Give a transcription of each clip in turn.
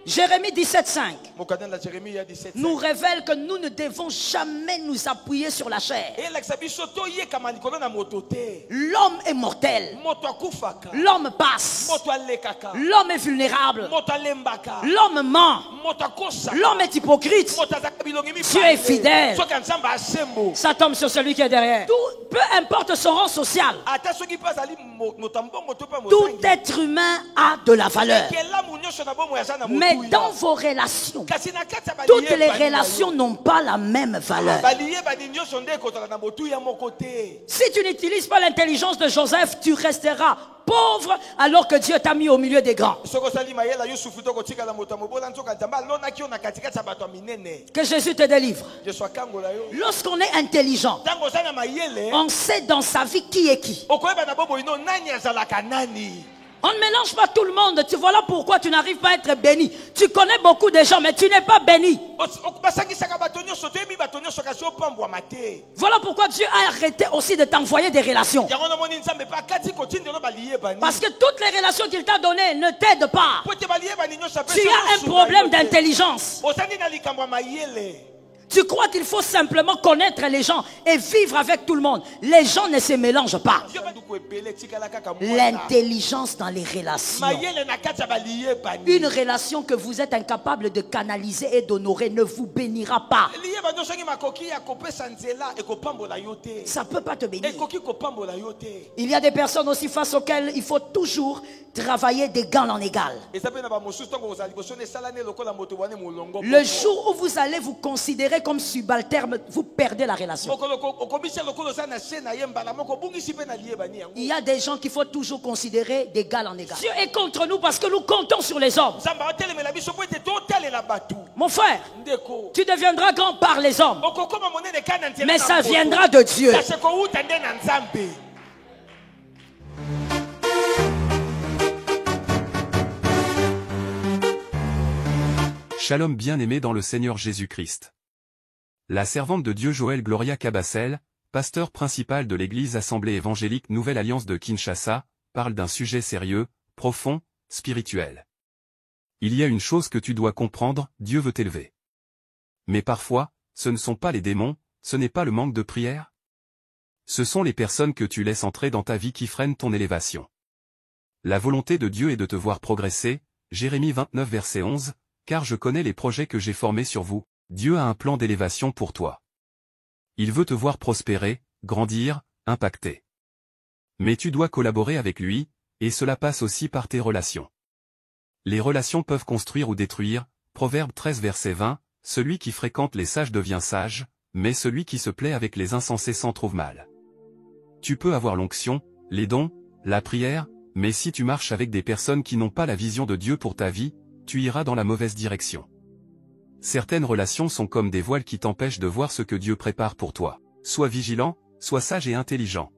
Jérémie 17,5 Mokadin la Jérémie, il y a 17. nous révèle que nous ne devons jamais nous appuyer sur la chair. Et l'exabisoto yé kamanikolo na motote. L'homme est mortel. Moto akufaka. L'homme passe. Moto alekaka. L'homme est vulnérable. Moto alembaka. L'homme ment. Moto akosa. L'homme est hypocrite. Moto azaka bilongi mi. Dieu est fidèle. Soki nzamba asembo. Ça tombe sur celui qui est derrière. Peu importe son rang social, Ata soki pas ali moto mbongo to pa tout être humain a de la valeur. Kela munyoso na bomo ya sana moto. Mais dans vos relations, toutes les relations n'ont pas la même valeur. Si tu n'utilises pas l'intelligence de Joseph, tu resteras pauvre alors que Dieu t'a mis au milieu des grands. Que Jésus te délivre. Lorsqu'on est intelligent, on sait dans sa vie qui est qui. On ne mélange pas tout le monde. Tu vois là pourquoi tu n'arrives pas à être béni. Tu connais beaucoup de gens, mais tu n'es pas béni. Voilà pourquoi Dieu a arrêté aussi de t'envoyer des relations. Parce que toutes les relations qu'il t'a données ne t'aident pas. Tu as un problème d'intelligence. Tu crois qu'il faut simplement connaître les gens et vivre avec tout le monde. Les gens ne se mélangent pas. L'intelligence dans les relations. Une relation que vous êtes incapable de canaliser et d'honorer ne vous bénira pas. Ça ne peut pas te bénir. Il y a des personnes aussi face auxquelles il faut toujours travailler d'égal en égal. Le jour où vous allez vous considérer comme subalterne, vous perdez la relation. Il y a des gens qu'il faut toujours considérer d'égal en égal. Dieu est contre nous parce que nous comptons sur les hommes. Mon frère, tu deviendras grand par les hommes, mais ça viendra de Dieu. Shalom bien-aimé dans le Seigneur Jésus-Christ. La servante de Dieu Joël Gloria Cabassel, pasteur principal de l'église Assemblée évangélique Nouvelle Alliance de Kinshasa, parle d'un sujet sérieux, profond, spirituel. Il y a une chose que tu dois comprendre, Dieu veut t'élever. Mais parfois, ce ne sont pas les démons, ce n'est pas le manque de prière. Ce sont les personnes que tu laisses entrer dans ta vie qui freinent ton élévation. La volonté de Dieu est de te voir progresser, Jérémie 29 verset 11, car je connais les projets que j'ai formés sur vous. Dieu a un plan d'élévation pour toi. Il veut te voir prospérer, grandir, impacter. Mais tu dois collaborer avec lui, et cela passe aussi par tes relations. Les relations peuvent construire ou détruire, Proverbe 13 verset 20, celui qui fréquente les sages devient sage, mais celui qui se plaît avec les insensés s'en trouve mal. Tu peux avoir l'onction, les dons, la prière, mais si tu marches avec des personnes qui n'ont pas la vision de Dieu pour ta vie, tu iras dans la mauvaise direction. Certaines relations sont comme des voiles qui t'empêchent de voir ce que Dieu prépare pour toi. Sois vigilant, sois sage et intelligent.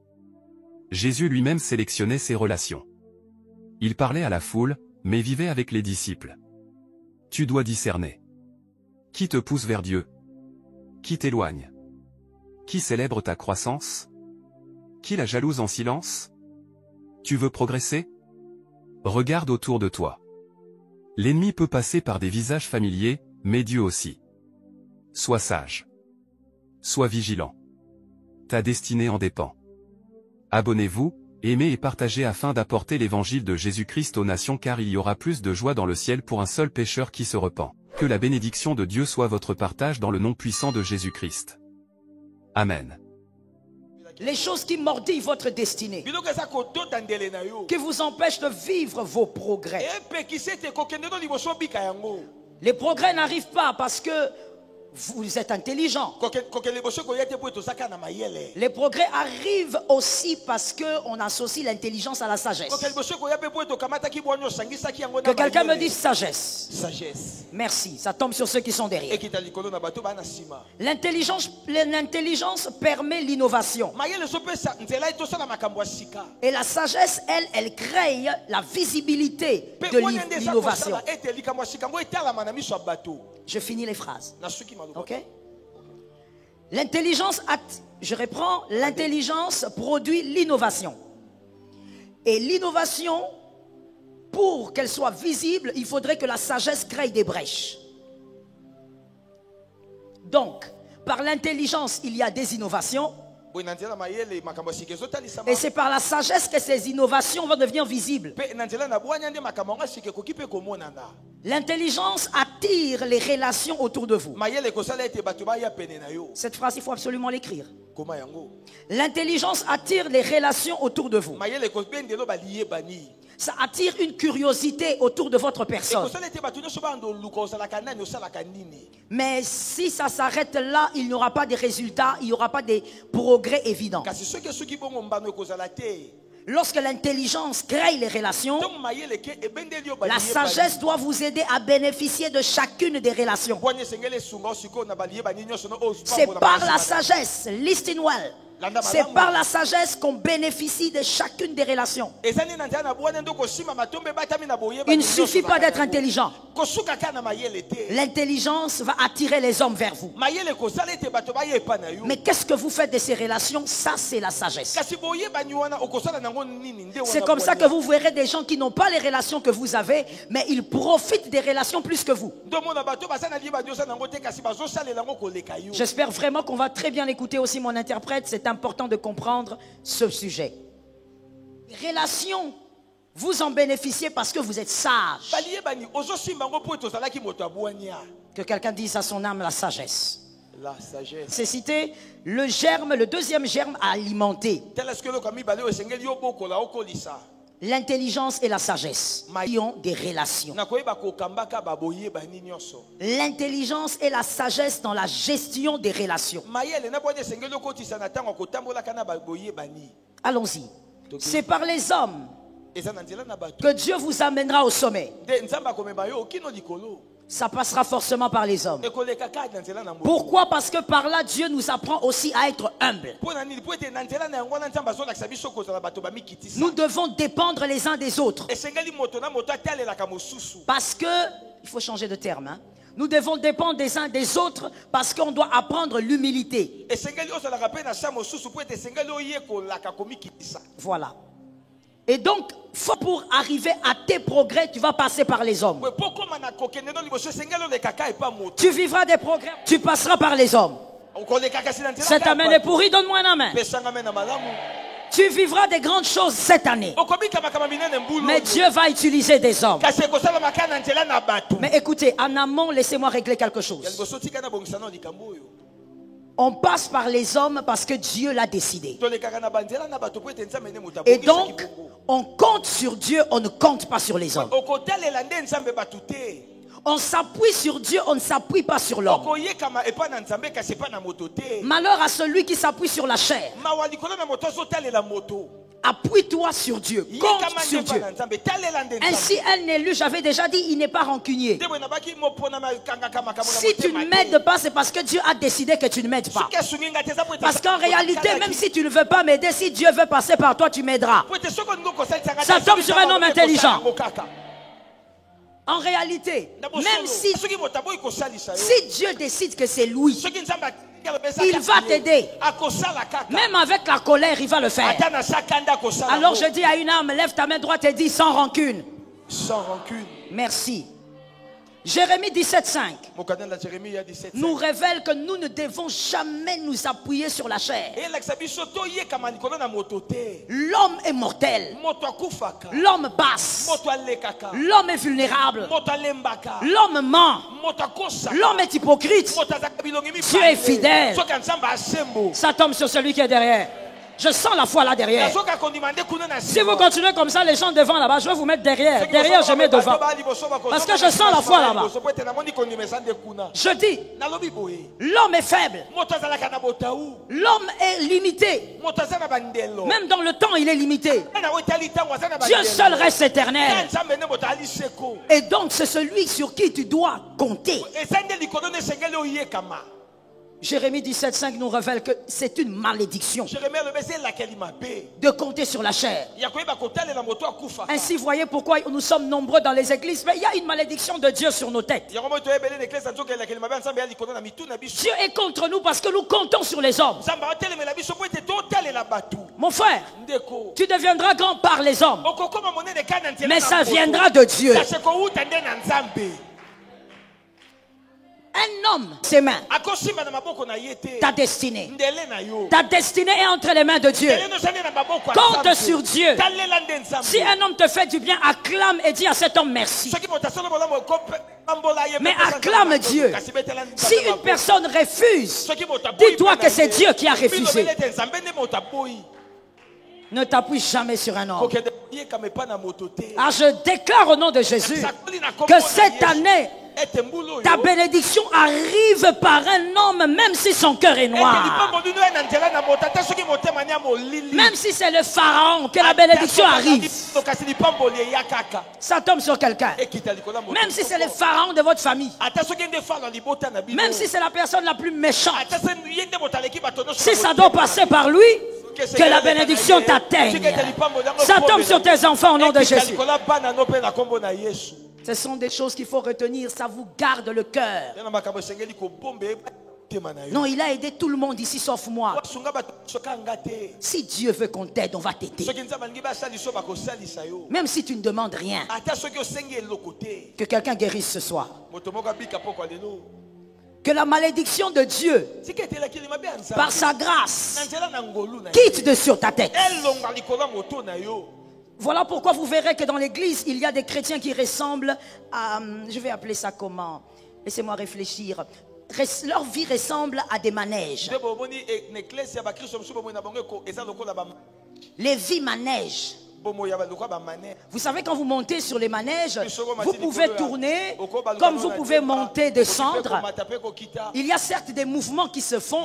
Jésus lui-même sélectionnait ses relations. Il parlait à la foule, mais vivait avec les disciples. Tu dois discerner. Qui te pousse vers Dieu? Qui t'éloigne? Qui célèbre ta croissance? Qui la jalouse en silence? Tu veux progresser? Regarde autour de toi. L'ennemi peut passer par des visages familiers, mais Dieu aussi. Sois sage. Sois vigilant. Ta destinée en dépend. Abonnez-vous, aimez et partagez afin d'apporter l'évangile de Jésus-Christ aux nations car il y aura plus de joie dans le ciel pour un seul pécheur qui se repent. Que la bénédiction de Dieu soit votre partage dans le nom puissant de Jésus-Christ. Amen. Les choses qui mordillent votre destinée, qui vous empêchent de vivre vos progrès. Les progrès n'arrivent pas parce que vous êtes intelligent. Les progrès arrivent aussi parce qu'on associe l'intelligence à la sagesse. Que quelqu'un me dise sagesse. Merci, ça tombe sur ceux qui sont derrière. L'intelligence permet l'innovation. Et la sagesse, elle crée la visibilité de l'innovation. Je finis les phrases. Ok? L'intelligence, je reprends, l'intelligence produit l'innovation. Et l'innovation pour qu'elle soit visible, il faudrait que la sagesse crée des brèches. Donc, par l'intelligence, il y a des innovations. Et c'est par la sagesse que ces innovations vont devenir visibles. L'intelligence attire les relations autour de vous. Cette phrase, il faut absolument l'écrire. L'intelligence attire les relations autour de vous. Ça attire une curiosité autour de votre personne. Mais si ça s'arrête là, il n'y aura pas de résultats, il n'y aura pas de progrès évidents. Lorsque l'intelligence crée les relations, la sagesse doit vous aider à bénéficier de chacune des relations. C'est par la sagesse, listen well. C'est par la sagesse qu'on bénéficie de chacune des relations. Il ne suffit pas d'être intelligent. L'intelligence va attirer les hommes vers vous. Mais qu'est-ce que vous faites de ces relations? Ça, c'est la sagesse. C'est comme ça que vous verrez des gens qui n'ont pas les relations que vous avez, mais ils profitent des relations plus que vous. J'espère vraiment qu'on va très bien écouter aussi mon interprète. C'est important de comprendre ce sujet. Relations, vous en bénéficiez parce que vous êtes sage. Que quelqu'un dise à son âme la sagesse. La sagesse. C'est cité le germe, le deuxième germe à alimenter. L'intelligence et la sagesse qui ont des relations. L'intelligence et la sagesse dans la gestion des relations. Allons-y. C'est par les hommes que Dieu vous amènera au sommet. Ça passera forcément par les hommes. Pourquoi? Parce que par là, Dieu nous apprend aussi à être humbles. Nous devons dépendre les uns des autres. Parce que, il faut changer de terme, hein? Nous devons dépendre des uns des autres parce qu'on doit apprendre l'humilité. Voilà. Et donc, pour arriver à tes progrès, tu vas passer par les hommes. Tu vivras des progrès, tu passeras par les hommes. Cet amen est pourri, donne-moi un amen. Tu vivras des grandes choses cette année. Mais Dieu va utiliser des hommes. Mais écoutez, en amont, laissez-moi régler quelque chose. On passe par les hommes parce que Dieu l'a décidé. Et donc, on compte sur Dieu, on ne compte pas sur les hommes. On s'appuie sur Dieu, on ne s'appuie pas sur l'homme. Malheur à celui qui s'appuie sur la chair. Appuie-toi sur Dieu, compte sur Dieu. Ainsi, un élu, j'avais déjà dit, il n'est pas rancunier. Si tu ne m'aides pas, c'est parce que Dieu a décidé que tu ne m'aides pas. Parce qu'en réalité, même si tu ne veux pas m'aider, si Dieu veut passer par toi, tu m'aideras. Ça tombe sur un homme intelligent. En réalité, même si Dieu décide que c'est lui, il va t'aider. Même avec la colère, il va le faire. Alors je dis à une âme, lève ta main droite et dis sans rancune. Sans rancune. Merci. Jérémie 17,5 nous révèle que nous ne devons jamais nous appuyer sur la chair. L'homme est mortel. L'homme basse. L'homme est vulnérable. L'homme ment. L'homme est hypocrite. Dieu est fidèle. Ça tombe sur celui qui est derrière. Je sens la foi là derrière. Si vous continuez comme ça, les gens devant là-bas, je vais vous mettre derrière. Derrière, je mets devant. Parce que je sens la foi là-bas. Je dis, l'homme est faible. L'homme est limité. Même dans le temps, il est limité. Dieu seul reste éternel. Et donc, c'est celui sur qui tu dois compter. Jérémie 17,5 nous révèle que c'est une malédiction de compter sur la chair. Ainsi, voyez pourquoi nous sommes nombreux dans les églises, mais il y a une malédiction de Dieu sur nos têtes. Dieu est contre nous parce que nous comptons sur les hommes. Mon frère, tu deviendras grand par les hommes, mais ça viendra de Dieu. Un homme, ses mains, ta destinée. Ta destinée est entre les mains de Dieu. Compte sur Dieu. Si un homme te fait du bien, acclame et dis à cet homme merci. Mais acclame Dieu. Si une personne refuse, dis-toi que c'est Dieu qui a refusé. Ne t'appuie jamais sur un homme. Ah, je déclare au nom de Jésus que cette année, ta bénédiction arrive par un homme, même si son cœur est noir. Même si c'est le pharaon, que la bénédiction arrive. Ça tombe sur quelqu'un. Même si c'est le pharaon de votre famille. Même si c'est la personne la plus méchante. Si ça doit passer par lui, que la bénédiction t'atteigne. Ça tombe sur tes enfants au nom de Jésus. Ce sont des choses qu'il faut retenir, ça vous garde le cœur. Non, il a aidé tout le monde ici sauf moi. Si Dieu veut qu'on t'aide, on va t'aider. Même si tu ne demandes rien. Que quelqu'un guérisse ce soir. Que la malédiction de Dieu, par sa grâce, quitte de sur ta tête. Voilà pourquoi vous verrez que dans l'église, il y a des chrétiens qui ressemblent à... Je vais appeler ça comment? Laissez-moi réfléchir. Leur vie ressemble à des manèges. Les vies manèges. Vous savez, quand vous montez sur les manèges, vous pouvez tourner comme vous pouvez monter, descendre. Il y a certes des mouvements qui se font,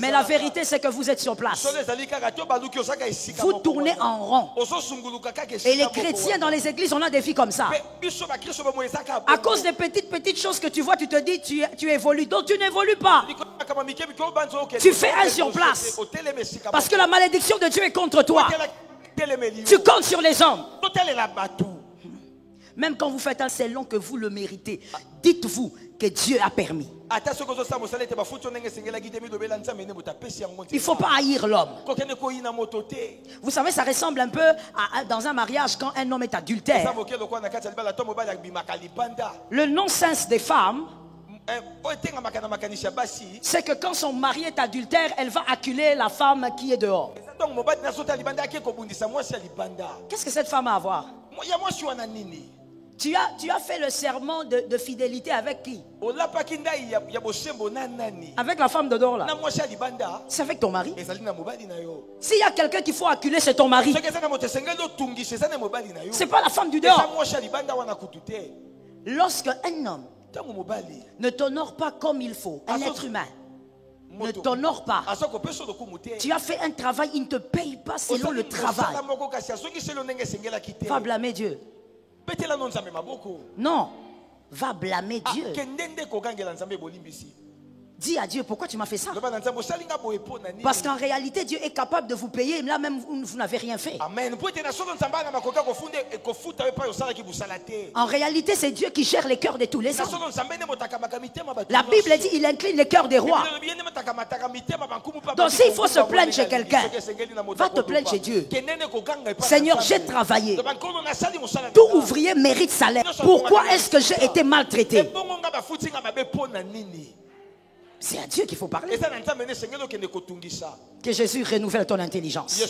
mais la vérité c'est que vous êtes sur place. Vous tournez en rond. Et les chrétiens dans les églises, on a des vies comme ça. À cause des petites choses que tu vois, tu te dis tu évolues. Donc tu n'évolues pas. Tu fais un sur place. Parce que la malédiction de Dieu est contre toi. Tu comptes sur les hommes. Même quand vous faites un selon que vous le méritez, dites-vous que Dieu a permis. Il ne faut pas haïr l'homme. Vous savez, ça ressemble un peu à dans un mariage quand un homme est adultère. Le non-sens des femmes, c'est que quand son mari est adultère, elle va acculer la femme qui est dehors. Qu'est-ce que cette femme a à voir? Tu as fait le serment de fidélité avec qui? Avec la femme de dehors là. C'est avec ton mari. S'il y a quelqu'un qu'il faut acculer, c'est ton mari. C'est pas la femme du dehors. Lorsque un homme ne t'honore pas comme il faut, un être humain ne t'honore pas, tu as fait un travail, il ne te paye pas selon le travail, va blâmer Dieu. Non, va blâmer Dieu. Dis à Dieu, pourquoi tu m'as fait ça? Parce qu'en réalité, Dieu est capable de vous payer, là même vous n'avez rien fait. En réalité, c'est Dieu qui gère les cœurs de tous les hommes. La Bible dit, il incline les cœurs des rois. Donc s'il faut se plaindre chez quelqu'un, va te plaindre chez Dieu. Seigneur, j'ai travaillé. Tout ouvrier mérite salaire. Pourquoi est-ce que j'ai été maltraité? C'est à Dieu qu'il faut parler. Que Jésus renouvelle ton intelligence.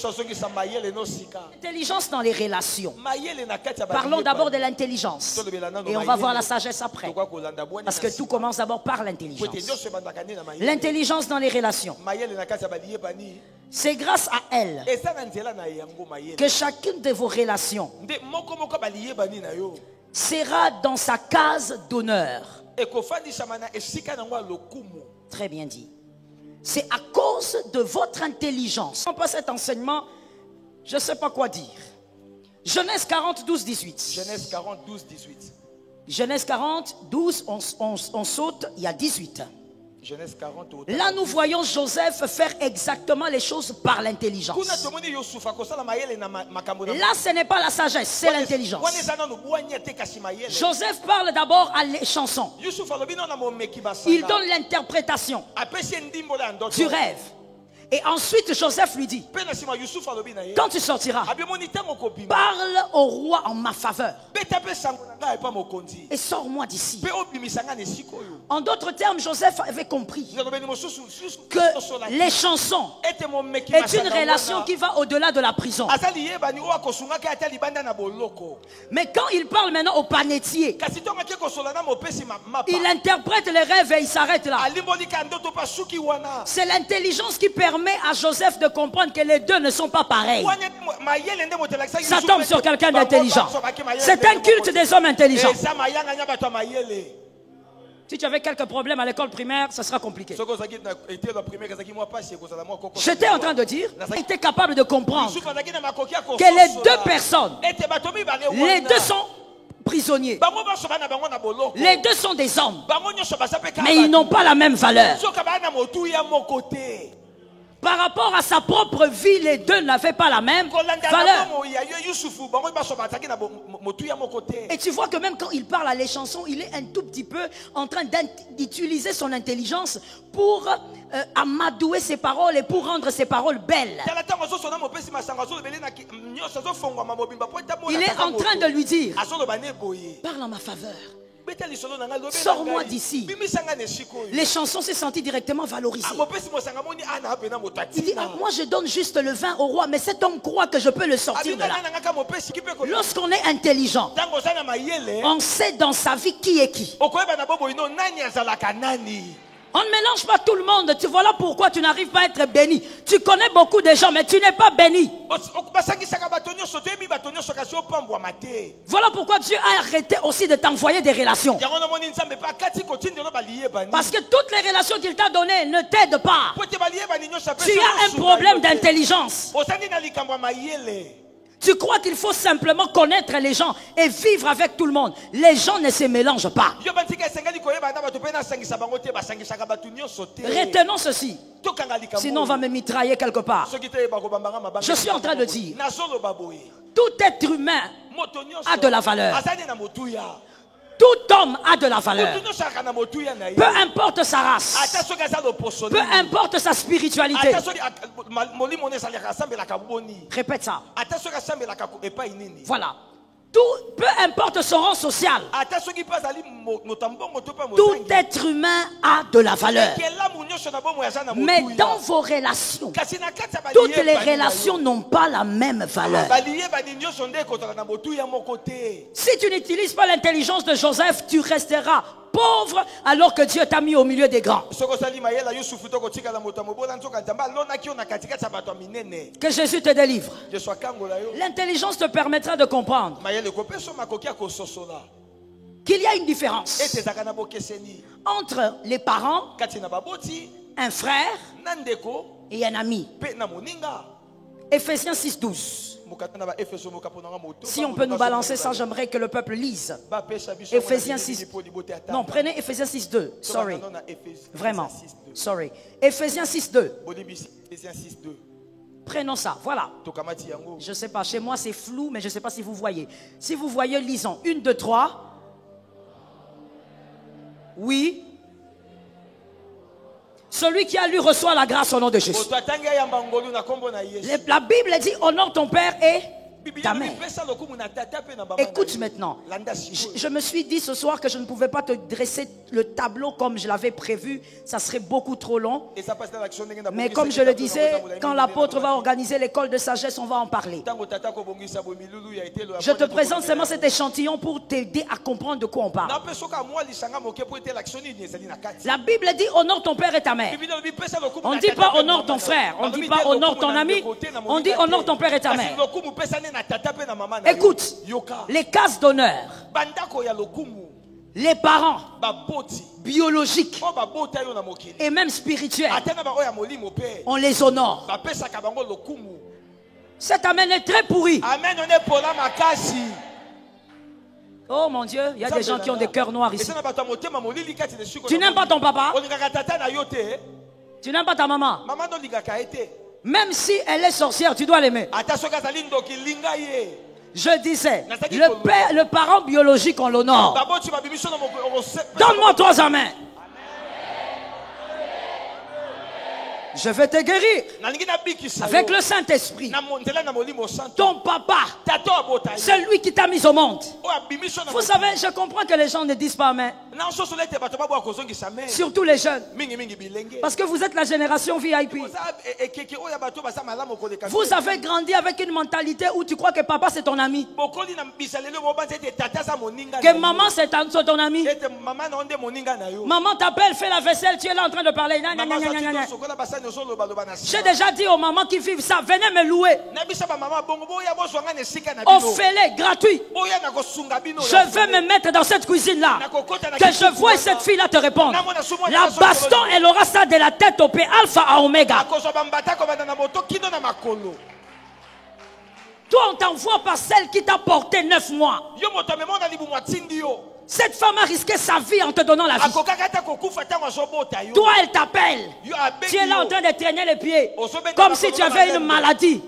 Intelligence dans les relations. Parlons d'abord de l'intelligence. Et on va voir la sagesse après. Parce que tout commence d'abord par l'intelligence. L'intelligence dans les relations. C'est grâce à elle que chacune de vos relations sera dans sa case d'honneur. Très bien dit. C'est à cause de votre intelligence. On passe cet enseignement, je ne sais pas quoi dire. Genèse 40, 12, 18. Genèse 40, 12, 18. Genèse 40, 12, on saute, il y a 18. Genèse 40. Là, nous voyons Joseph faire exactement les choses par l'intelligence. Là, ce n'est pas la sagesse, c'est l'intelligence. Joseph parle d'abord à les chansons. Il donne l'interprétation du rêve. Et ensuite Joseph lui dit, quand tu sortiras, parle au roi en ma faveur et sors-moi d'ici. En d'autres termes, Joseph avait compris que les chansons est une relation qui va au-delà de la prison. Mais quand il parle maintenant au panetier, il interprète les rêves et il s'arrête là. C'est l'intelligence qui permet à Joseph de comprendre que les deux ne sont pas pareils. Ça tombe sur quelqu'un d'intelligent. C'est un culte des hommes intelligents. Si tu avais quelques problèmes à l'école primaire, ça sera compliqué. J'étais en train de dire, il était capable de comprendre que les deux personnes, les deux sont prisonniers. Les deux sont des hommes, mais ils n'ont pas la même valeur. Par rapport à sa propre vie, les deux n'avaient pas la même valeur. Et tu vois que même quand il parle à les chansons, il est un tout petit peu en train d'utiliser son intelligence pour amadouer ses paroles et pour rendre ses paroles belles. Il est en train de lui dire, parle en ma faveur. Sors-moi d'ici. Les chansons s'est senties directement valorisées. Il dit, moi je donne juste le vin au roi, mais cet homme croit que je peux le sortir de là. Lorsqu'on est intelligent, on sait dans sa vie qui est qui. On ne mélange pas tout le monde. Voilà pourquoi tu n'arrives pas à être béni. Tu connais beaucoup de gens, mais tu n'es pas béni. Voilà pourquoi Dieu a arrêté aussi de t'envoyer des relations. Parce que toutes les relations qu'il t'a données ne t'aident pas. Tu as un problème d'intelligence. Tu crois qu'il faut simplement connaître les gens et vivre avec tout le monde. Les gens ne se mélangent pas. Retenons ceci. Sinon on va me mitrailler quelque part. Je suis en train de dire, tout être humain a de la valeur. Tout homme a de la valeur. Peu importe sa race, peu importe sa spiritualité. Répète ça. Voilà. Peu importe son rang social, tout être humain a de la valeur. Mais dans vos relations, toutes les relations n'ont pas la même valeur. Si tu n'utilises pas l'intelligence de Joseph, tu resteras pauvre alors que Dieu t'a mis au milieu des grands. Que Jésus te délivre. L'intelligence te permettra de comprendre qu'il y a une différence entre les parents, un frère et un ami. Ephésiens 6:12. Si on peut nous balancer ça, j'aimerais que le peuple lise. Ephésiens 6. Non, prenez Ephésiens 6:2. Sorry. Vraiment. Sorry. Ephésiens 6:2. Prenons ça. Voilà. Je ne sais pas. Chez moi, c'est flou, mais je ne sais pas si vous voyez. Si vous voyez, lisons. 1, 2, 3. Oui. Celui qui a lu reçoit la grâce au nom de Jésus. La Bible dit honore ton père et ta mère. Écoute maintenant. Je me suis dit ce soir que je ne pouvais pas te dresser le tableau comme je l'avais prévu. Ça serait beaucoup trop long. Mais comme je le disais, quand l'apôtre va organiser l'école de sagesse, on va en parler. Je te présente seulement cet échantillon pour t'aider à comprendre de quoi on parle. La Bible dit honore ton père et ta mère. On ne dit pas honore ton frère. On ne dit pas honore ton ami. On dit honore ton père et ta mère. Écoute, les cases d'honneur, les parents biologiques et même spirituels, on les honore. Cet amen est très pourri. Oh mon Dieu, il y a des gens qui ont des cœurs noirs ici. Tu n'aimes pas ton papa? Tu n'aimes pas ta maman? Même si elle est sorcière, tu dois l'aimer. Je disais, le parent biologique, on l'honore. Donne-moi 3 amens. Je vais te guérir avec le Saint-Esprit. Ton papa, c'est lui qui t'a mis au monde. Vous savez, je comprends que les gens ne disent pas mais. Surtout les jeunes. Parce que vous êtes la génération VIP. Vous avez grandi avec une mentalité où tu crois que papa c'est ton ami. Que maman c'est ton ami. Maman t'appelle, fais la vaisselle, tu es là en train de parler. J'ai déjà dit aux mamans qui vivent ça, venez me louer. Offrez-les, gratuit. Je vais me mettre dans cette cuisine-là. Que je vois cette fille-là te répondre. La baston, elle aura ça de la tête au pied, alpha à oméga. Toi, on t'envoie par celle qui t'a porté 9 mois. Cette femme a risqué sa vie en te donnant la vie. Toi, elle t'appelle. Tu es là en train de traîner les pieds. Comme si tu avais une maladie.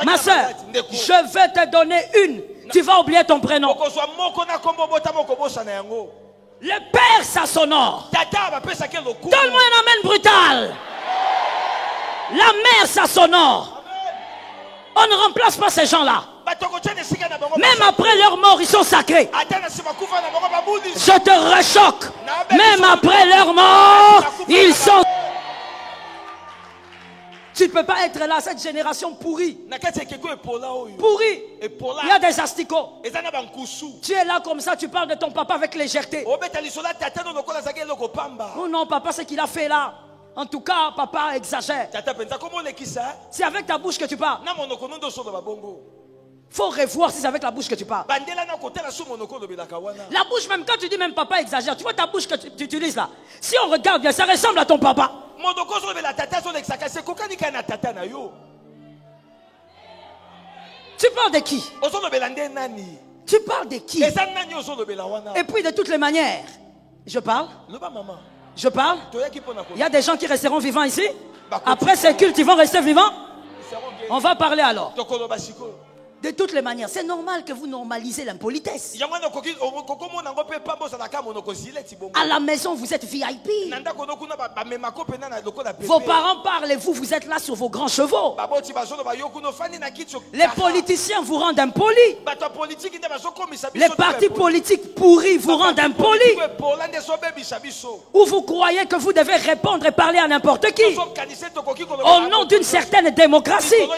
Ma soeur, je vais te donner une. Tu vas oublier ton prénom. Le père, ça sonore. Donne-moi un amen brutal. La mère, ça sonore. On ne remplace pas ces gens-là. Même après leur mort, ils sont sacrés. Je te rechoque. Même après leur mort, ils sont... Tu ne peux pas être là, cette génération pourrie. Pourrie. Il y a des asticots. Tu es là comme ça, tu parles de ton papa avec légèreté. Oh non, papa, ce qu'il a fait là. En tout cas, papa exagère. C'est avec ta bouche que tu parles. Faut revoir si c'est avec la bouche que tu parles. La bouche, même quand tu dis même papa exagère, tu vois ta bouche que tu utilises là. Si on regarde bien, ça ressemble à ton papa. Tu parles de qui? Tu parles de qui? Et puis de toutes les manières, je parle. Je parle. Il y a des gens qui resteront vivants ici. Après ces cultes, ils vont rester vivants. On va parler alors. De toutes les manières, c'est normal que vous normalisez l'impolitesse. À la maison, vous êtes VIP. Vos parents parlent et vous êtes là sur vos grands chevaux. Les politiciens vous rendent impolis. Les partis politiques pourris vous rendent impolis. Ou vous croyez que vous devez répondre et parler à n'importe qui. Au nom d'une certaine démocratie,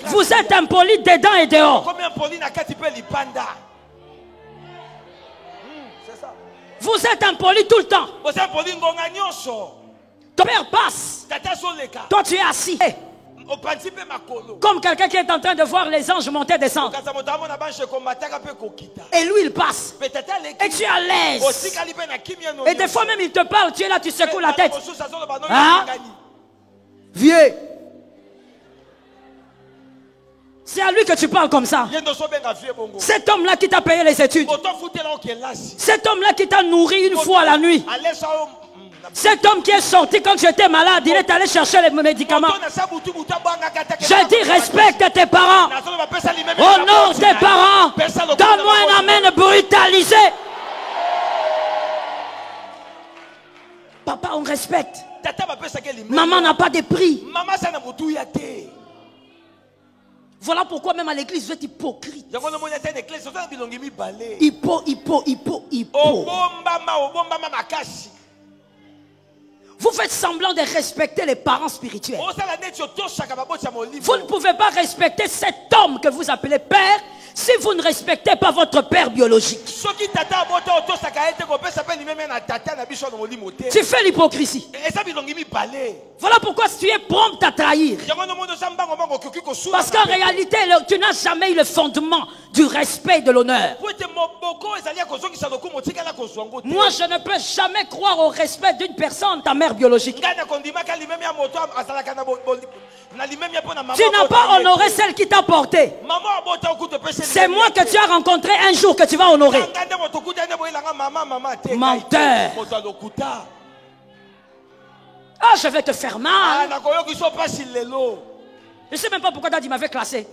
vous êtes impolis dedans et dehors. Vous êtes impoli tout le temps. Ton père passe. Toi tu es assis. Comme quelqu'un qui est en train de voir les anges monter et descendre. Et lui il passe. Et tu es à l'aise. Et des fois même il te parle, tu es là, tu secoues la tête. Hein? Vieux. C'est à lui que tu parles comme ça. Cet homme-là qui t'a payé les études. Cet homme-là qui t'a nourri une fois la nuit. Cet homme qui est sorti quand tu étais malade, il est allé chercher les médicaments. Je dis respecte tes parents. Honore tes parents. Donne-moi un amen brutalisé. Papa, on respecte. Maman n'a pas de prix. Voilà pourquoi même à l'église vous êtes hypocrite. Hypo. Vous faites semblant de respecter les parents spirituels. Vous ne pouvez pas respecter cet homme que vous appelez père si vous ne respectez pas votre père biologique. Tu fais l'hypocrisie. Voilà pourquoi tu es prompt à trahir. Parce qu'en réalité, tu n'as jamais eu le fondement du respect et de l'honneur. Moi, je ne peux jamais croire au respect d'une personne, ta mère biologique. Tu n'as pas honoré celle qui t'a porté. C'est moi que tu as rencontré un jour que tu vas honorer. Menteur. Ah, je vais te faire mal. Je ne sais même pas pourquoi Daddy m'avait classé.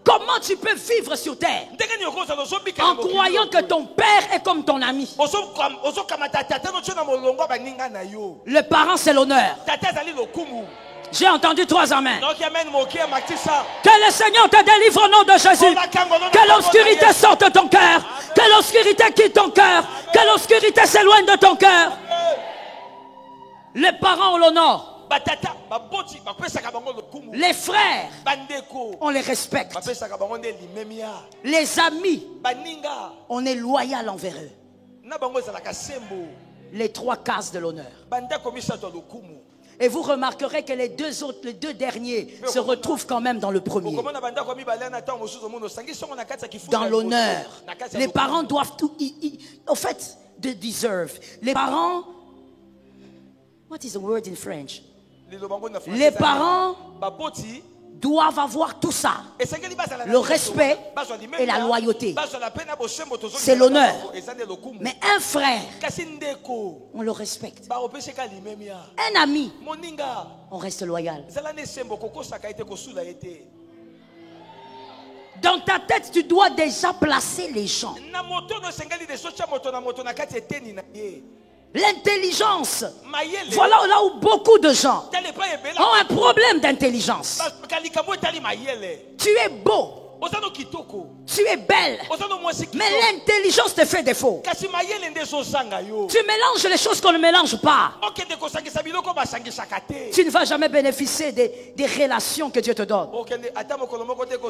Comment tu peux vivre sur terre en croyant que ton père est comme ton ami? Le parent, c'est l'honneur. J'ai entendu 3 amens. Que le Seigneur te délivre au nom de Jésus. Que l'obscurité sorte de ton cœur. Que l'obscurité quitte ton cœur. Que l'obscurité s'éloigne de ton cœur. Les parents ont l'honneur. Les frères, on les respecte. Les amis, on est loyal envers eux. Les 3 cases de l'honneur. Et vous remarquerez que les deux derniers se retrouvent quand même dans le premier. Dans l'honneur. Les parents doivent tout. En fait, they deserve. Les parents. What is the word in French? Les parents doivent avoir tout ça. Le respect et la loyauté. C'est l'honneur. Mais un frère, on le respecte. Un ami, on reste loyal. Dans ta tête, tu dois déjà placer les gens. L'intelligence. Voilà là où beaucoup de gens ont un problème d'intelligence. Tu es beau. Tu es belle. Mais l'intelligence te fait défaut. Tu mélanges les choses qu'on ne mélange pas. Tu ne vas jamais bénéficier des relations que Dieu te donne.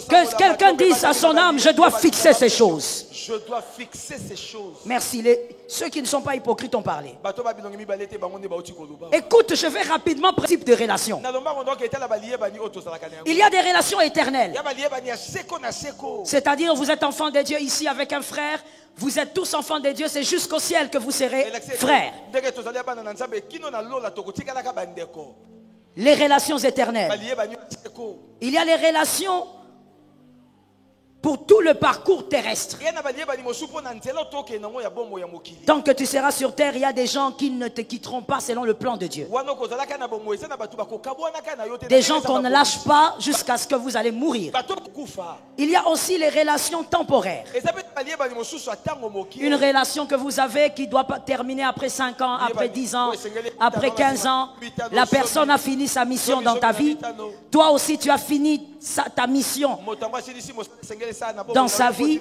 Que quelqu'un dise à son âme, je dois fixer ces choses. Je dois fixer ces choses. Merci. Ceux qui ne sont pas hypocrites ont parlé. Écoute, je vais rapidement principe de relation. Il y a des relations éternelles. C'est-à-dire, vous êtes enfants de Dieu ici avec un frère. Vous êtes tous enfants de Dieu. C'est jusqu'au ciel que vous serez frères. Les relations éternelles. Il y a les relations pour tout le parcours terrestre. Tant que tu seras sur terre, il y a des gens qui ne te quitteront pas selon le plan de Dieu. Des gens qu'on ne lâche pas jusqu'à ce que vous allez mourir. Il y a aussi les relations temporaires. Une relation que vous avez qui doit pas terminer après 5 ans, après 10 ans, après 15 ans. La personne a fini sa mission dans ta vie. Toi aussi, tu as fini ta mission dans sa vie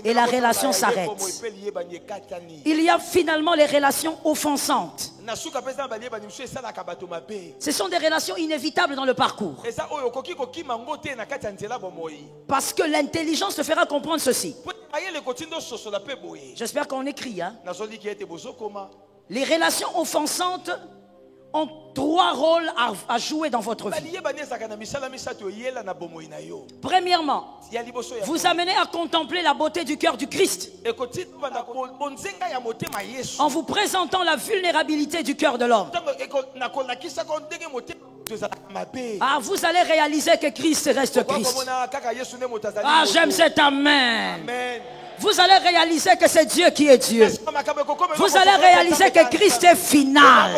et la relation s'arrête. Il y a finalement les relations offensantes. Ce sont des relations inévitables dans le parcours. Parce que l'intelligence te fera comprendre ceci. J'espère qu'on écrit. Hein? Les relations offensantes ont 3 rôles à jouer dans votre vie. Premièrement, vous amenez à contempler la beauté du cœur du Christ en vous présentant la vulnérabilité du cœur de l'homme. Ah, vous allez réaliser que Christ reste Christ. Ah, j'aime cet amen. Vous allez réaliser que c'est Dieu qui est Dieu. Vous allez réaliser que Christ est final.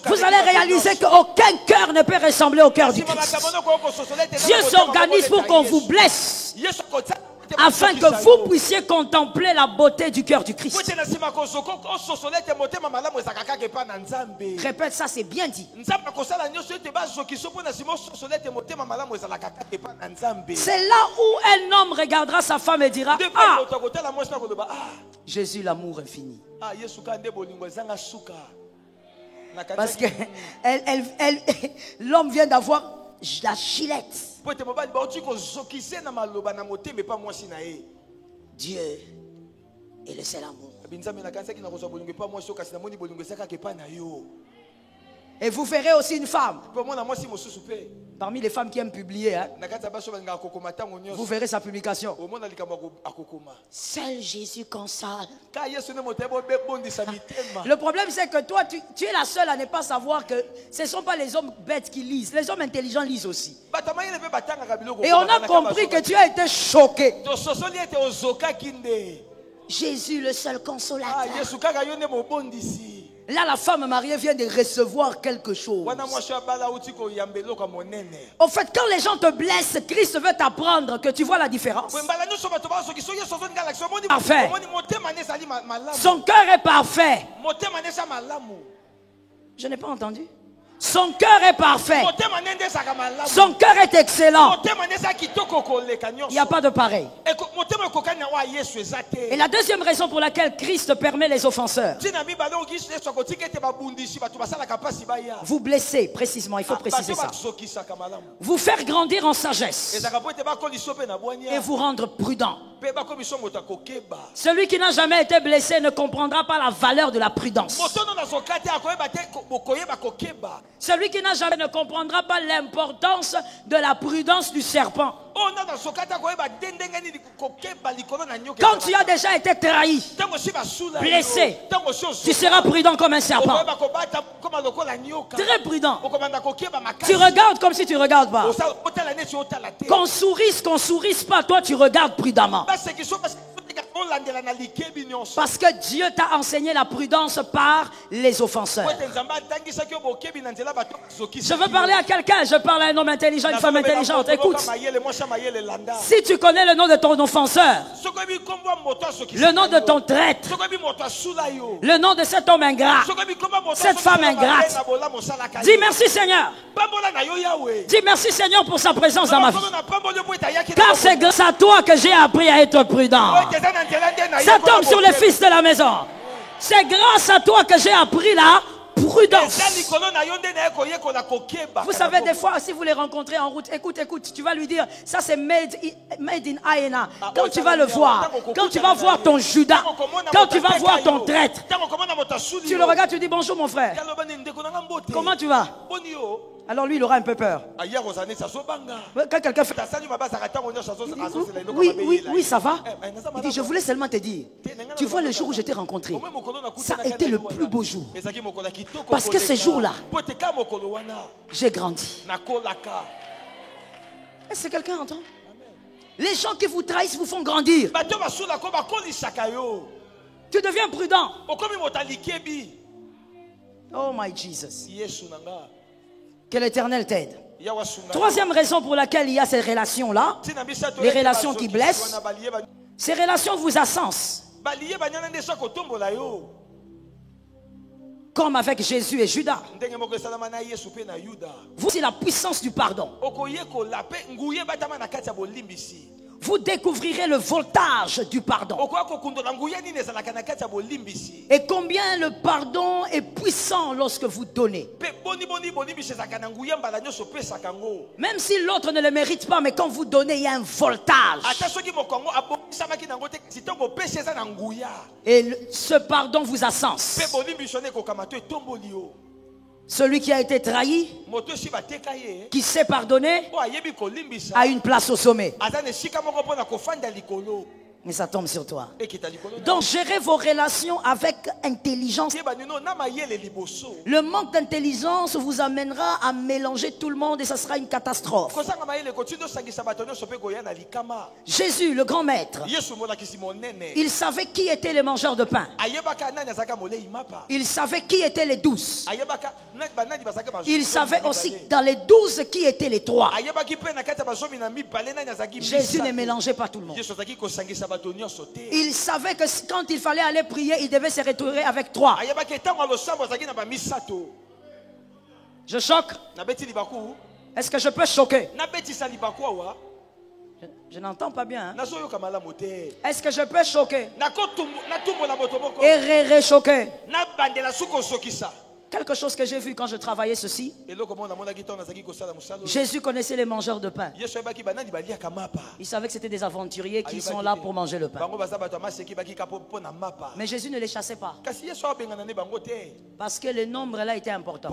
Vous allez réaliser qu'aucun cœur ne peut ressembler au cœur du Christ. Dieu s'organise pour qu'on vous blesse, afin que vous puissiez contempler la beauté du cœur du Christ. Répète ça, c'est bien dit. C'est là où un homme regardera sa femme et dira, ah, Jésus, l'amour infini. Parce que l'homme vient d'avoir la gilette. Dieu est le seul amour. Et vous verrez aussi une femme. Parmi les femmes qui aiment publier, hein, vous verrez sa publication. Seul Jésus console. Le problème, c'est que toi, tu es la seule à ne pas savoir que ce ne sont pas les hommes bêtes qui lisent. Les hommes intelligents lisent aussi. Et on a compris que tu as été choqué. Jésus, le seul consolateur. Là, la femme mariée vient de recevoir quelque chose. Au fait, quand les gens te blessent, Christ veut t'apprendre que tu vois la différence. Parfait. Son cœur est parfait. Je n'ai pas entendu. Son cœur est parfait. Son cœur est excellent. Il n'y a pas de pareil. Et la deuxième raison pour laquelle Christ permet les offenseurs. Vous blesser, précisément, il faut préciser ça. Vous faire grandir en sagesse. Et vous rendre prudent. Celui qui n'a jamais été blessé ne comprendra pas la valeur de la prudence. Celui qui n'a jamais ne comprendra pas l'importance de la prudence du serpent. Quand tu as déjà été trahi, blessé, tu seras prudent comme un serpent. Très prudent. Tu regardes comme si tu ne regardes pas. Qu'on sourisse pas, toi tu regardes prudemment. Parce que Dieu t'a enseigné la prudence par les offenseurs. Je veux parler à quelqu'un, je parle à un homme intelligent, une femme intelligente. Écoute, si tu connais le nom de ton offenseur, le nom de ton traître, le nom de cet homme ingrat, cette femme ingrate, dis merci Seigneur. Dis merci Seigneur pour sa présence dans ma vie. Car c'est grâce à toi que j'ai appris à être prudent. Ça tombe sur les fils de la maison. C'est grâce à toi que j'ai appris la prudence. Vous savez, des fois, si vous les rencontrez en route, écoute, tu vas lui dire, ça c'est made in Aena. Quand tu vas le voir, quand tu vas voir ton Judas, quand tu vas voir ton traître, tu le regardes, tu dis bonjour mon frère. Comment tu vas? Alors lui, il aura un peu peur. Quand quelqu'un fait... Oui, ça va. Il dit, je voulais seulement te dire, tu vois le jour où je t'ai rencontré, ça a été le plus beau jour. Parce que ce jour-là, j'ai grandi. Est-ce que quelqu'un entend? Les gens qui vous trahissent vous font grandir. Tu deviens prudent. Oh my Jesus. Que l'Éternel t'aide. Troisième raison pour laquelle il y a ces relations-là, les relations qui blessent, ces relations vous ascensent. Comme avec Jésus et Judas. Voici la puissance du pardon. Vous découvrirez le voltage du pardon. Et combien le pardon est puissant lorsque vous donnez. Même si l'autre ne le mérite pas, mais quand vous donnez, il y a un voltage. Et ce pardon vous ascense. Celui qui a été trahi, qui sait pardonner, a une place au sommet. Mais ça tombe sur toi. Donc gérez vos relations avec intelligence. Le manque d'intelligence vous amènera à mélanger tout le monde et ça sera une catastrophe. Jésus, le grand maître, il savait qui étaient les mangeurs de pain. Il savait qui étaient les 12. Il savait aussi dans les 12 qui étaient les 3. Jésus ne mélangeait pas tout le monde. Il savait que quand il fallait aller prier, il devait se retrouver avec 3. Je choque. Est-ce que je peux choquer? Je n'entends pas bien. Hein? Est-ce que je peux choquer? Et réchoquer? Quelque chose que j'ai vu quand je travaillais ceci. Jésus connaissait les mangeurs de pain. Il savait que c'était des aventuriers qui sont là pour manger le pain. Mais Jésus ne les chassait pas. Parce que le nombre là était important.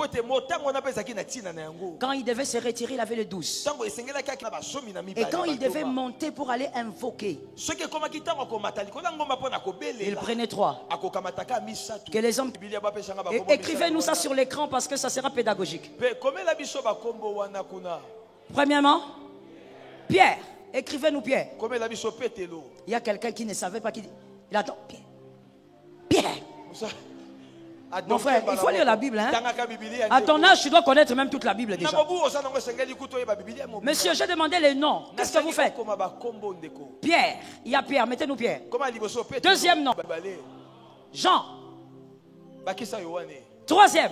Quand il devait se retirer, il avait les 12. Et quand il devait monter pour aller invoquer, il prenait 3. Que les hommes... Écrivez-nous ça sur l'écran parce que ça sera pédagogique. Premièrement, Pierre. Écrivez-nous Pierre. Il y a quelqu'un qui ne savait pas qui dit. Il attend Pierre. Pierre. Mon frère, il faut lire la Bible. Hein? À ton âge, tu dois connaître même toute la Bible déjà. Monsieur, j'ai demandé les noms. Qu'est-ce que vous faites? Pierre. Il y a Pierre. Mettez-nous Pierre. Deuxième nom. Jean. Troisième.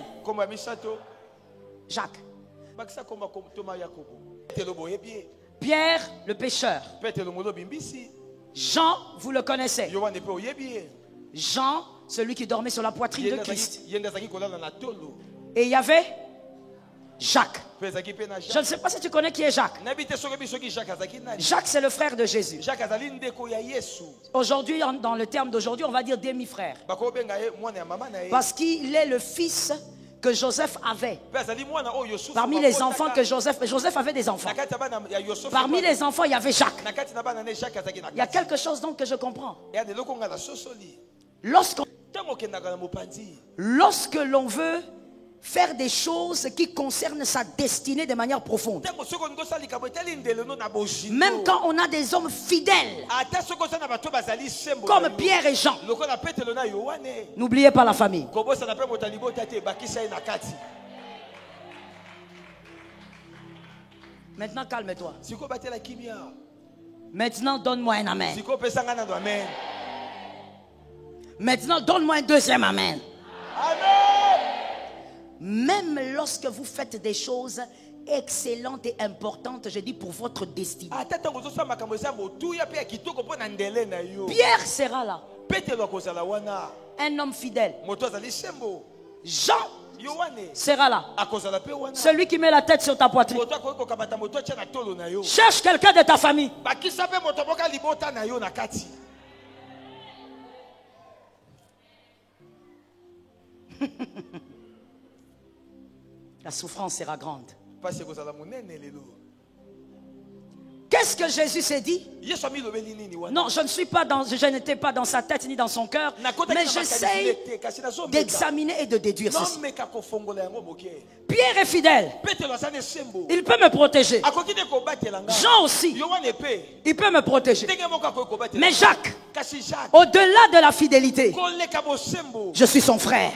Jacques. Pierre, le pécheur. Jean, vous le connaissez. Jean, celui qui dormait sur la poitrine de Christ. Et il y avait Jacques. Je ne sais pas si tu connais qui est Jacques. Jacques, c'est le frère de Jésus. Aujourd'hui, dans le terme d'aujourd'hui, on va dire demi-frère. Parce qu'il est le fils que Joseph avait. Parmi les enfants que Joseph avait des enfants. Parmi les enfants, il y avait Jacques. Il y a quelque chose donc que je comprends. Lorsque l'on veut faire des choses qui concernent sa destinée de manière profonde, même quand on a des hommes fidèles comme Pierre et Jean, n'oubliez pas la famille. Maintenant calme-toi. Maintenant donne-moi un amen. Maintenant donne-moi un deuxième amen. Même lorsque vous faites des choses excellentes et importantes, je dis pour votre destinée, Pierre sera là, un homme fidèle. Jean sera là, celui qui met la tête sur ta poitrine. Cherche quelqu'un de ta famille. La souffrance sera grande. Qu'est-ce que Jésus s'est dit? Non, je n'étais pas dans sa tête ni dans son cœur, mais j'essaie d'examiner et de déduire ceci. Pierre est fidèle. Il peut me protéger. Jean aussi. Il peut me protéger. Mais Jacques, au-delà de la fidélité, je suis son frère.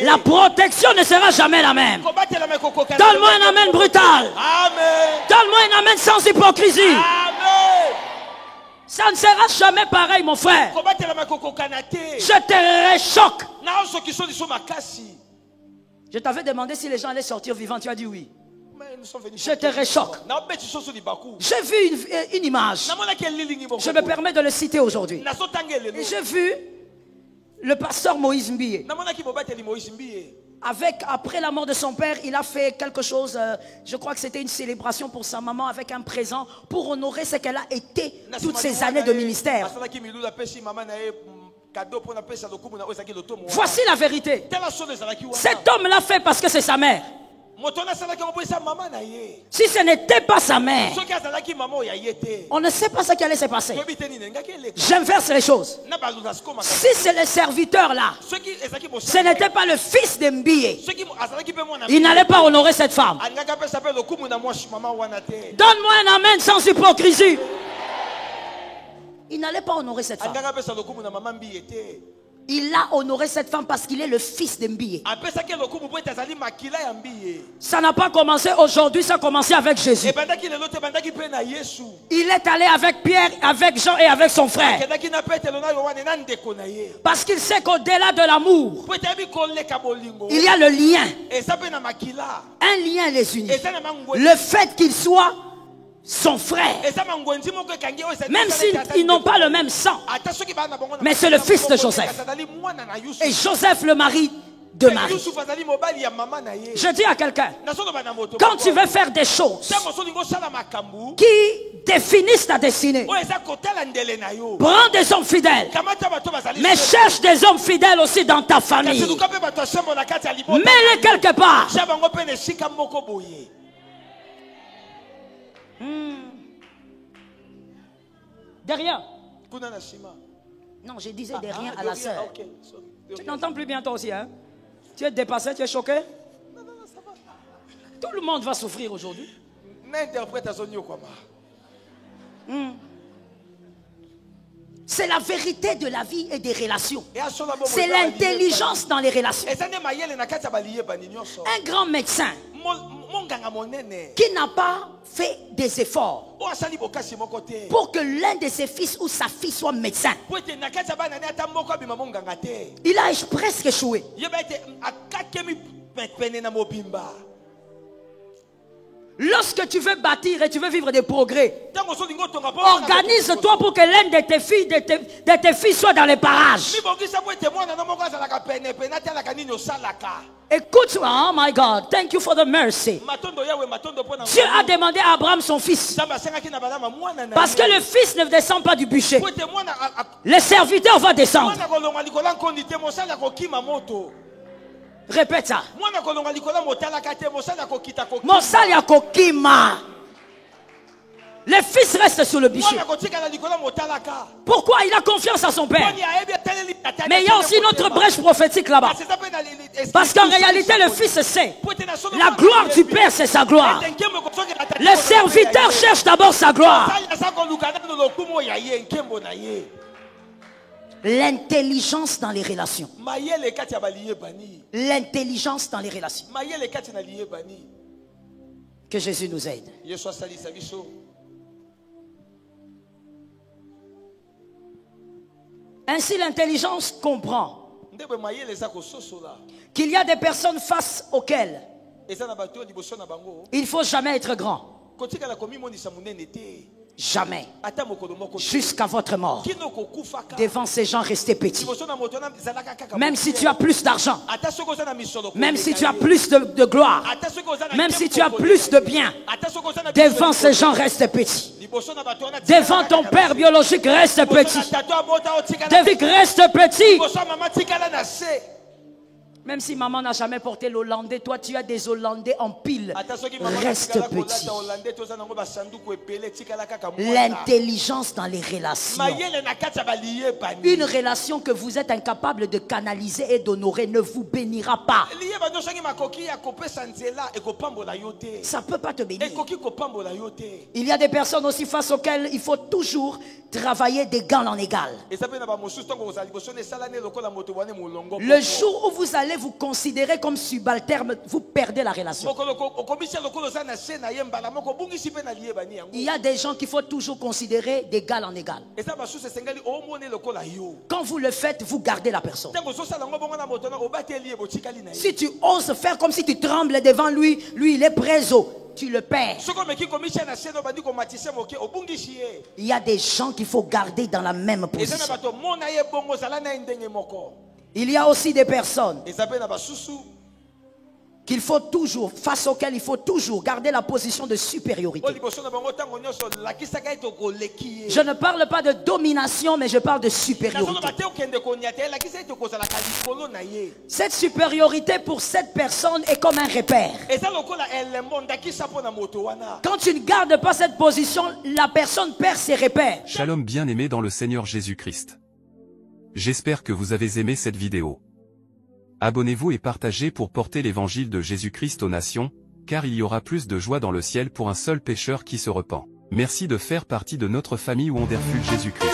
La protection ne sera jamais la même. Donne-moi un amen brutal. Donne-moi un amen sans hypocrisie. Ça ne sera jamais pareil, mon frère. Je te réchoque. Je t'avais demandé si les gens allaient sortir vivants. Tu as dit oui. Je te réchoque. J'ai vu une image. Je me permets de le citer aujourd'hui. J'ai vu le pasteur Moïse Mbie. Après la mort de son père, il a fait quelque chose, je crois que c'était une célébration pour sa maman avec un présent pour honorer ce qu'elle a été toutes ces années de ministère. Voici la vérité. Cet homme l'a fait parce que c'est sa mère. Si ce n'était pas sa mère, on ne sait pas ce qui allait se passer. J'inverse les choses. Si c'est le serviteur là, ce n'était pas le fils d'Mbie, il n'allait pas honorer cette femme. Donne-moi un amen sans hypocrisie. Il n'allait pas honorer cette femme. Il a honoré cette femme parce qu'il est le fils d'Mbie. Ça n'a pas commencé aujourd'hui, ça a commencé avec Jésus. Il est allé avec Pierre, avec Jean et avec son frère. Parce qu'il sait qu'au-delà de l'amour, il y a le lien. Un lien les unit. Le fait qu'il soit son frère, même s'ils n'ont pas le même sang, mais c'est le fils de Joseph. Et Joseph le mari de mari. Je dis à quelqu'un, quand tu veux faire des choses qui définissent ta destinée, prends des hommes fidèles, mais cherche des hommes fidèles aussi dans ta famille. Mets-les quelque part. Derrière. Non, je disais derrière à la sœur. Tu n'entends plus bien toi aussi, hein? Tu es dépassé, tu es choqué? Non, ça va. Tout le monde va souffrir aujourd'hui. C'est la vérité de la vie et des relations. C'est l'intelligence dans les relations. Un grand médecin qui n'a pas fait des efforts pour que l'un de ses fils ou sa fille soit médecin, il a presque échoué. Lorsque tu veux bâtir et tu veux vivre des progrès, organise-toi pour que l'un de tes filles, de tes filles soit dans les parages. Écoute-moi, oh my God, thank you for the mercy. Dieu a demandé à Abraham son fils. Parce que le fils ne descend pas du bûcher. Le serviteur va descendre. Répète ça. Le fils reste sur le bûcher. Pourquoi? Il a confiance à son père. Mais il y a aussi une autre brèche prophétique là-bas. Parce qu'en réalité, le fils sait. La gloire du père, c'est sa gloire. Le serviteur cherche d'abord sa gloire. L'intelligence dans les relations. L'intelligence dans les relations. Que Jésus nous aide. Ainsi, l'intelligence comprend qu'il y a des personnes face auxquelles il ne faut jamais être grand. Jamais. Jusqu'à votre mort. Devant ces gens, restez petits. Même si tu as plus d'argent, même si tu as plus de gloire, même si tu as plus de biens, devant ces gens, reste petit. Devant ton père biologique, reste petit. Reste petit. Même si maman n'a jamais porté l'Hollandais, toi tu as des Hollandais en pile. Reste petit. L'intelligence dans les relations. Une relation que vous êtes incapable de canaliser et d'honorer ne vous bénira pas. Ça ne peut pas te bénir. Il y a des personnes aussi face auxquelles il faut toujours travailler d'égal en égal. Le jour où vous allez vous considérer comme subalterne, vous perdez la relation. Il y a des gens qu'il faut toujours considérer d'égal en égal. Quand vous le faites, vous gardez la personne. Si tu oses faire comme si tu trembles devant lui, lui il est préso, tu le perds. Il y a des gens qu'il faut garder dans la même position. Il y a aussi des personnes qu'il faut toujours, face auxquelles il faut toujours garder la position de supériorité. Je ne parle pas de domination, mais je parle de supériorité. Cette supériorité pour cette personne est comme un repère. Quand tu ne gardes pas cette position, la personne perd ses repères. Shalom bien-aimés dans le Seigneur Jésus-Christ. J'espère que vous avez aimé cette vidéo. Abonnez-vous et partagez pour porter l'évangile de Jésus-Christ aux nations, car il y aura plus de joie dans le ciel pour un seul pécheur qui se repent. Merci de faire partie de notre famille où on refuge Jésus-Christ.